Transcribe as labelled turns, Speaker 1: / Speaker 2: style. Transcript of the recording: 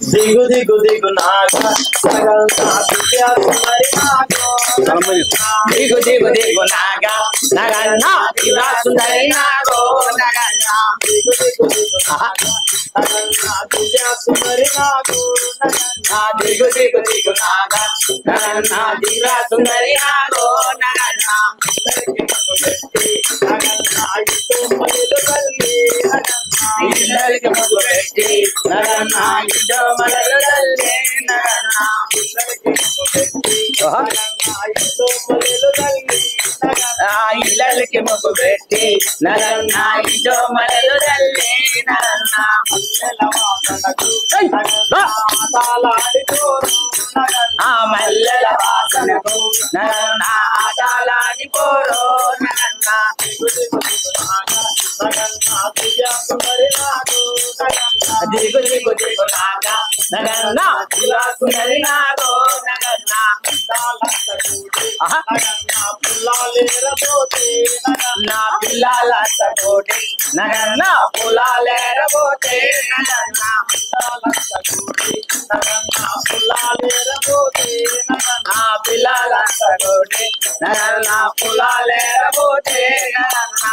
Speaker 1: దిగు దిగు దిగు నాగా నగల్నా దివ్య సుందరి నాగో దిగు దిగు దిగు నాగా నగల్నా దివ్య సుందరి నాగో నగల్నా దిగు దిగు దిగు నాగా నగల్నా దివ్య సుందరి నాగో నగల్నా దిగు దిగు దిగు నాగా నగల్నా దివ్య సుందరి నాగో నగల్నా నగల్నా ఇటు మల్లెలు కల్లి నగల్నా ఇల్లరికి ముగ్గు పెట్టి నగల్నా ఇటు మల్లెలు కల్లి నగల్నా ఇల్లరికి ముగ్గు పెట్టి నగల్నా ఇటు మల్లెలు కల్లి నగల్నా ఇల్లరికి ముగ్గు పెట్టి నగల్నా ఇటు మల్లెలు కల్లి నగల్నా మల్లెల వాసనకు నగల్నా ఆటలాడిపోరు నగల్నా దిగు దిగు దిగు నాగా నగల్నా దివ్య సుందరి నాగో నగల్నా నా పిల్లలంత కోటి నగల్నా పులాలేరబోతే నగల్నా నా పిల్లలంత కోటి నగల్నా పులాలేరబోతే నగల్నా